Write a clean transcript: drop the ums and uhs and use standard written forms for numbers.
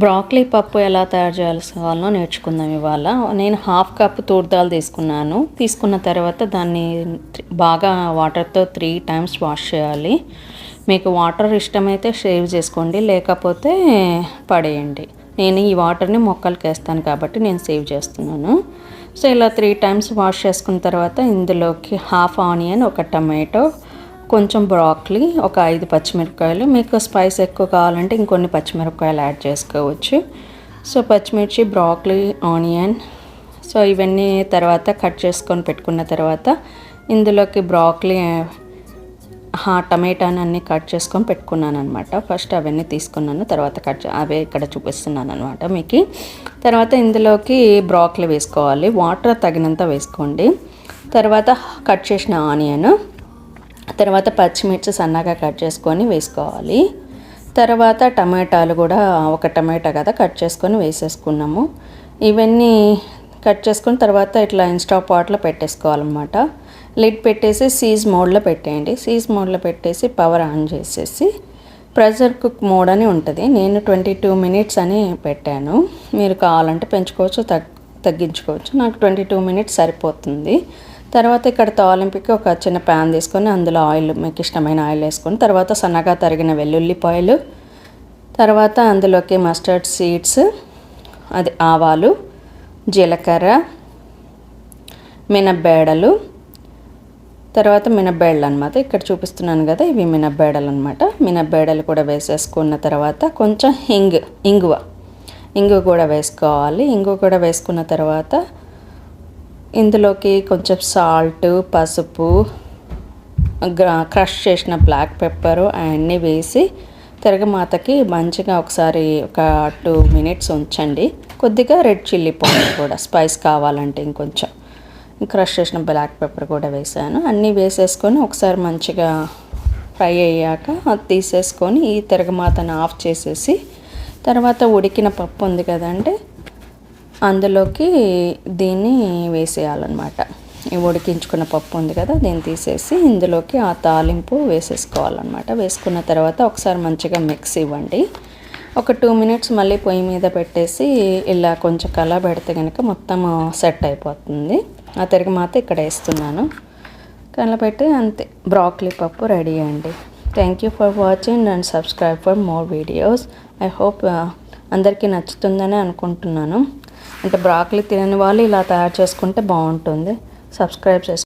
Broccoli పప్పు ఎలా తయారు చేసుకోవాలో నేర్చుకుందాం ఇవాళ. నేను హాఫ్ కప్ తూర్ దాల్ తీసుకున్నాను. తీసుకున్న తర్వాత దాన్ని బాగా వాటర్తో 3 టైమ్స్ వాష్ చేయాలి. మీకు వాటర్ ఇష్టమైతే సేవ్ చేసుకోండి, లేకపోతే పడేయండి. నేను ఈ వాటర్ని మొక్కలకి వేస్తాను కాబట్టి నేను సేవ్ చేస్తున్నాను. సో ఇలా 3 టైమ్స్ వాష్ చేసుకున్న తర్వాత ఇందులోకి హాఫ్ ఆనియన్, ఒక టమాటో, కొంచెం బ్రాక్లీ, ఒక 5 పచ్చిమిరపకాయలు. మీకు స్పైస్ ఎక్కువ కావాలంటే ఇంకొన్ని పచ్చిమిరపకాయలు యాడ్ చేసుకోవచ్చు. సో పచ్చిమిర్చి, బ్రాక్లీ, ఆనియన్, సో ఇవన్నీ తర్వాత కట్ చేసుకొని పెట్టుకున్న తర్వాత ఇందులోకి బ్రాక్లీ, టమాటాని అన్నీ కట్ చేసుకొని పెట్టుకున్నాను అనమాట. ఫస్ట్ అవన్నీ తీసుకున్నాను, తర్వాత అవే ఇక్కడ చూపిస్తున్నాను అనమాట మీకు. తర్వాత ఇందులోకి బ్రాక్లీ వేసుకోవాలి, వాటర్ తగినంత వేసుకోండి. తర్వాత కట్ చేసిన ఆనియన్, తర్వాత పచ్చిమిర్చి సన్నగా కట్ చేసుకొని వేసుకోవాలి. తర్వాత టమాటాలు కూడా ఒక టమాటా కదా కట్ చేసుకొని వేసేసుకున్నాము. ఇవన్నీ కట్ చేసుకున్న తర్వాత ఇట్లా ఇన్స్టా పాట్లో పెట్టేసుకోవాలన్నమాట. లిడ్ పెట్టేసి సీజ్ మోడ్లో పెట్టేయండి. సీజ్ మోడ్లో పెట్టేసి పవర్ ఆన్ చేసేసి ప్రెషర్ కుక్ మోడ్ అని ఉంటుంది. నేను 22 మినిట్స్ అని పెట్టాను. మీరు కావాలంటే పెంచుకోవచ్చు, తగ్గించుకోవచ్చు. నాకు 22 మినిట్స్ సరిపోతుంది. తర్వాత ఇక్కడ తాలింపుకి ఒక చిన్న ప్యాన్ తీసుకొని అందులో ఆయిల్, మీకు ఇష్టమైన ఆయిల్ వేసుకొని, తర్వాత సన్నగా తరిగిన వెల్లుల్లిపాయలు, తర్వాత అందులోకి మస్టర్డ్ సీడ్స్, అది ఆవాలు, జీలకర్ర, మినప్పేడలు, తర్వాత మినప్పేడలు అనమాట. ఇక్కడ చూపిస్తున్నాను కదా, ఇవి మినప్పేడలు అనమాట. మినప్పేడలు కూడా వేసేసుకున్న తర్వాత కొంచెం ఇంగువ కూడా వేసుకోవాలి. ఇంగువ కూడా వేసుకున్న తర్వాత ఇందులోకి కొంచెం సాల్ట్, పసుపు, క్రష్ చేసిన బ్లాక్ పెప్పరు అవన్నీ వేసి తిరగమాతకి మంచిగా ఒకసారి ఒక 2 మినిట్స్ ఉంచండి. కొద్దిగా రెడ్ చిల్లీ పౌడర్ కూడా స్పైస్ కావాలంటే ఇంకొంచెం, క్రష్ చేసిన బ్లాక్ పెప్పర్ కూడా వేసాను. అన్నీ వేసేసుకొని ఒకసారి మంచిగా ఫ్రై అయ్యాక అది తీసేసుకొని ఈ తిరగమాతను ఆఫ్ చేసేసి, తర్వాత ఉడికిన పప్పు ఉంది కదండి అందులోకి దీన్ని వేసేయాలన్నమాట. ఈ ఉడికించుకున్న పప్పు ఉంది కదా దీన్ని తీసేసి ఇందులోకి ఆ తాలింపు వేసేసుకోవాలన్నమాట. వేసుకున్న తర్వాత ఒకసారి మంచిగా మిక్స్ ఇవ్వండి. ఒక 2 మినిట్స్ మళ్ళీ పొయ్యి మీద పెట్టేసి ఇలా కొంచెం కలబెడితే కనుక మొత్తం సెట్ అయిపోతుంది. ఆ తిరగమాత ఇక్కడ వేస్తున్నాను, కలబెట్టి అంతే, బ్రాక్లీ పప్పు రెడీ అండి. Thank you for watching and subscribe for more videos. I hope అందరికీ నచ్చుతుందని అనుకుంటున్నాను. అంటే బ్రాక్లీ తినని వాళ్ళు ఇలా తయారు చేసుకుంటే బాగుంటుంది. సబ్స్క్రైబ్ చేసుకోండి.